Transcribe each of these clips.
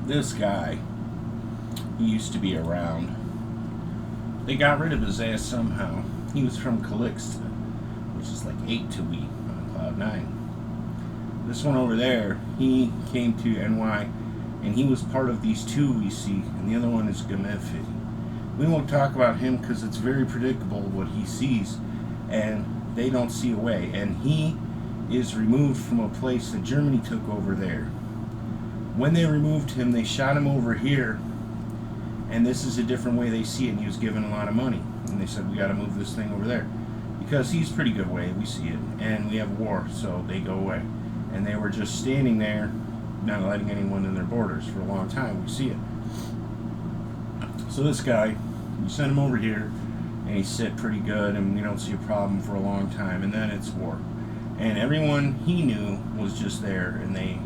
This guy, he used to be around. They got rid of his ass somehow. He was from Calixta, which is like 8 to we on Cloud 9. This one over there, he came to NY, and he was part of these two we see, and the other one is Gamefi. We won't talk about him because it's very predictable what he sees, and they don't see a way. And he is removed from a place that Germany took over there. When they removed him, they shot him over here, and this is a different way they see it, and he was given a lot of money. And they said, we got to move this thing over there. Because he's pretty good way, we see it. And we have war, so they go away. And they were just standing there, not letting anyone in their borders for a long time. We see it. So this guy, we send him over here, and he's sit pretty good, and we don't see a problem for a long time. And then it's war. And everyone he knew was just there, and they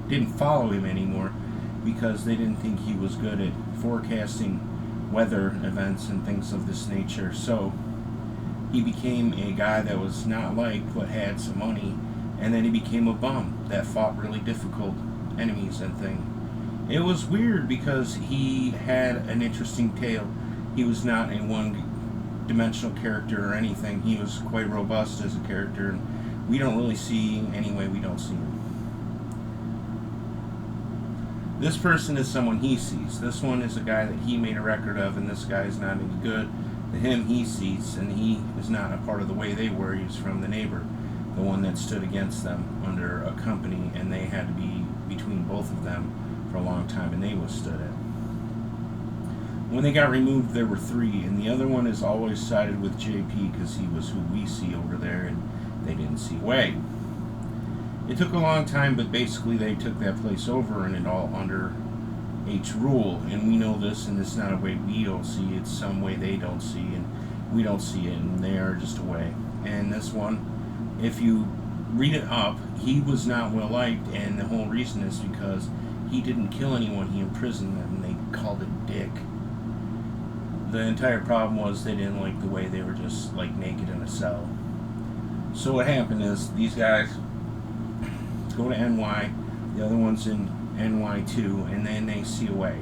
didn't follow him anymore because they didn't think he was good at forecasting weather events and things of this nature. So he became a guy that was not liked but had some money, and then he became a bum that fought really difficult enemies and things. It was weird because he had an interesting tale. He was not a one-dimensional character or anything. He was quite robust as a character, and we don't really see, anyway, we don't see him. This person is someone he sees. This one is a guy that he made a record of, and this guy is not any good. The him he sees, and he is not a part of the way they were. He was from the neighbor, the one that stood against them under a company, and they had to be between both of them for a long time, and they withstood it. When they got removed, there were 3, and the other one is always sided with JP because he was who we see over there, and they didn't see way. It took a long time, but basically they took that place over, and it all under H rule, and we know this, and it's not a way we don't see, it's some way they don't see, and we don't see it, and they are just a way. And this one, if you read it up, he was not well liked, and the whole reason is because he didn't kill anyone, he imprisoned them, and they called it dick. The entire problem was they didn't like the way they were just like naked in a cell. So what happened is these guys go to NY, the other one's in NY2, and then they see a way.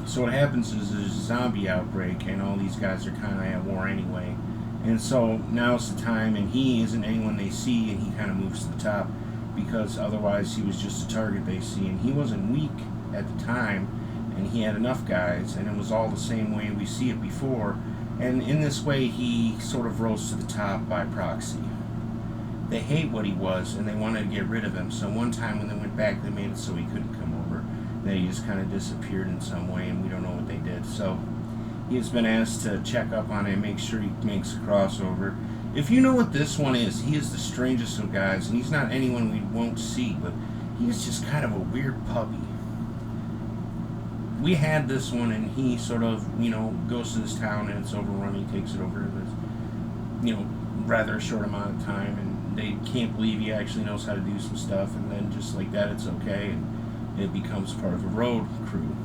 So what happens is there's a zombie outbreak, and all these guys are kind of at war anyway. And so now's the time, and he isn't anyone they see, and he kind of moves to the top, because otherwise he was just a target they see, and he wasn't weak at the time, and he had enough guys, and it was all the same way we see it before. And in this way, he sort of rose to the top by proxy. They hate what he was, and they wanted to get rid of him. So one time when they went back, they made it so he couldn't come over. Then he just kind of disappeared in some way, and we don't know what they did. So he has been asked to check up on it, make sure he makes a crossover. If you know what this one is, he is the strangest of guys, and he's not anyone we won't see, but he is just kind of a weird puppy. We had this one, and he sort of, goes to this town, and it's overrun. He takes it over in this, rather short amount of time, and they can't believe he actually knows how to do some stuff, and then just like that, it's okay, and it becomes part of a road crew.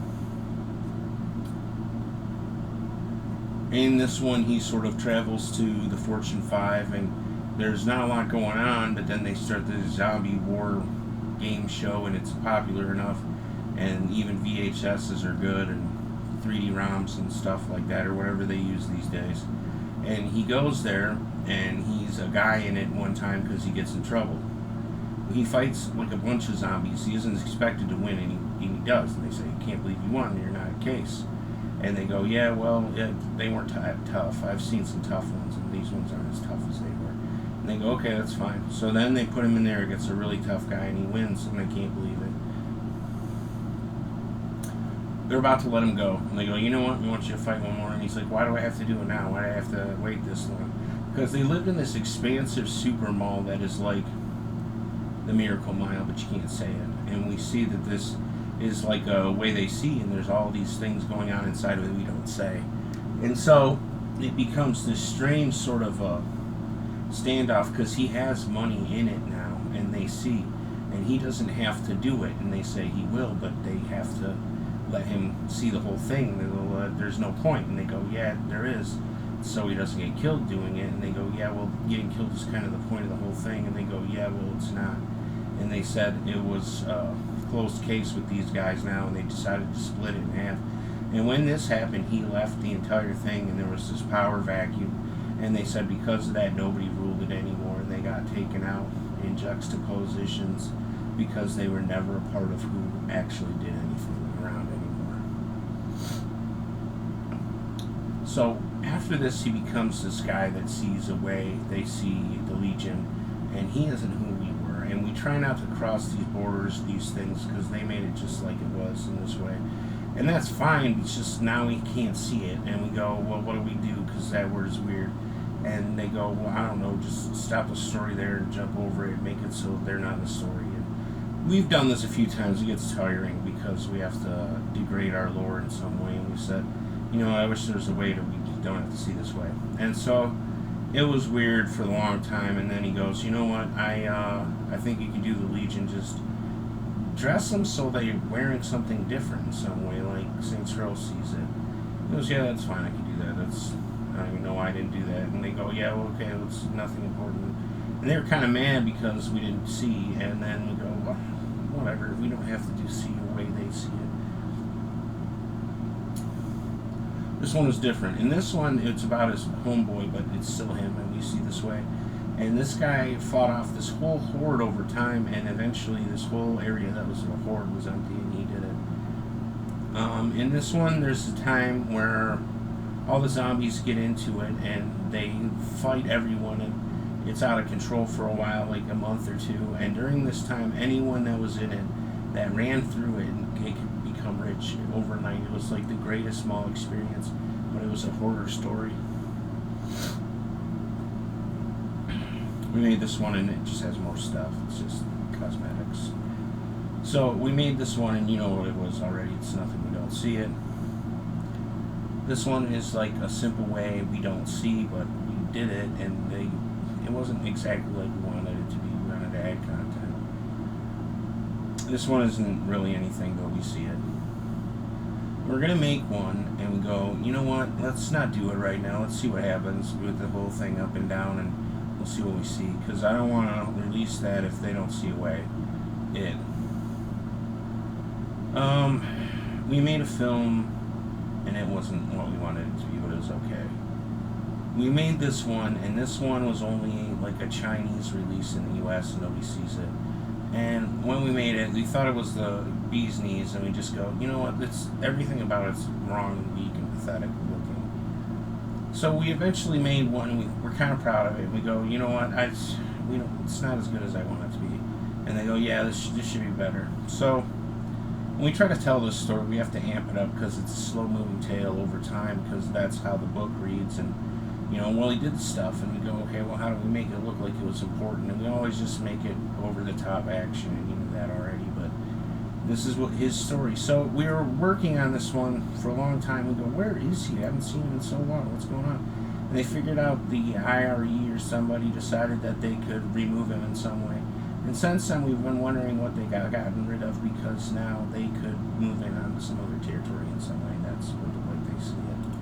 In this one, he sort of travels to the Fortune 5, and there's not a lot going on, but then they start the zombie war game show, and it's popular enough, and even VHSs are good, and 3D ROMs and stuff like that, or whatever they use these days. And he goes there, and he's a guy in it one time because he gets in trouble. He fights like a bunch of zombies. He isn't expected to win, and he does. And they say, "You can't believe you won. You're not a case." And they go, "Yeah, well, they weren't tough. I've seen some tough ones, and these ones aren't as tough as they were." And they go, "Okay, that's fine." So then they put him in there against a really tough guy, and he wins, and they can't believe it. They're about to let him go, and they go, "You know what? We want you to fight one more." And he's like, "Why do I have to do it now? Why do I have to wait this long?" Because they lived in this expansive super mall that is like the Miracle Mile, but you can't say it. And we see that this is like a way they see, and there's all these things going on inside of it we don't say. And so it becomes this strange sort of standoff, because he has money in it now, and they see, and he doesn't have to do it, and they say he will, but they have to let him see the whole thing. They go, "There's no point," and they go, "Yeah, there is," so he doesn't get killed doing it. And they go, "Yeah, well, getting killed is kind of the point of the whole thing." And they go, "Yeah, well, it's not." And they said it was closed case with these guys now, and they decided to split it in half. And when this happened, he left the entire thing, and there was this power vacuum. And they said because of that, nobody ruled it anymore, and they got taken out in juxtapositions because they were never a part of who actually did anything around anymore. So after this, he becomes this guy that sees a way. They see the Legion, and he isn't who we were. And we try not to cross these borders, these things, because they made it just like it was in this way. And that's fine, it's just now we can't see it. And we go, well, what do we do? Because that word is weird. And they go, well, I don't know, just stop the story there and jump over it, make it so they're not in the story. And we've done this a few times. It gets tiring because we have to degrade our lore in some way. And we said, you know, I wish there was a way that we don't have to see this way. And so it was weird for a long time. And then he goes, you know what, I think you can do the Legion, just dress them so they're wearing something different in some way, like St. Cyril sees it. He goes, yeah, that's fine, I can do that. I don't even know why I didn't do that. And they go, yeah, well, okay, it's nothing important. And they were kind of mad because we didn't see, and then we go, well, whatever, we don't have to see the way they see it. This one is different. In this one, it's about his homeboy, but it's still him, and we see this way. And this guy fought off this whole horde over time, and eventually this whole area that was a horde was empty, and he did it. In this one, there's a time where all the zombies get into it, and they fight everyone, and it's out of control for a while, like a month or two. And during this time, anyone that was in it that ran through it, they could become rich overnight. It was like the greatest small experience, but it was a horror story. We made this one, and it just has more stuff. It's just cosmetics. So we made this one, and you know what it was already. It's nothing, we don't see it. This one is like a simple way we don't see, but we did it, and it wasn't exactly like we wanted it to be. We wanted to add content. This one isn't really anything, but we see it. We're going to make one, and we go, you know what, let's not do it right now. Let's see what happens with the whole thing up and down, and we'll see what we see, because I don't want to release that if they don't see a way in. We made a film, and it wasn't what we wanted it to be, but it was okay. We made this one, and this one was only like a Chinese release in the US, and nobody sees it. And when we made it, we thought it was the bee's knees, and we just go, you know what, it's everything about it's wrong and weak and pathetic looking. So we eventually made one. We're kind of proud of it. We go, you know what, it's not as good as I want it to be. And they go, yeah, this should be better. So when we try to tell this story, we have to amp it up because it's a slow-moving tale over time, because that's how the book reads. And you know, well, he did stuff, and we go, okay, well, how do we make it look like it was important? And we always just make it over-the-top action, and you knew that already, but this is what his story. So we were working on this one for a long time. We go, where is he? I haven't seen him in so long. What's going on? And they figured out the IRE or somebody decided that they could remove him in some way. And since then, we've been wondering what they gotten rid of, because now they could move in onto some other territory in some way. That's what the way they see it.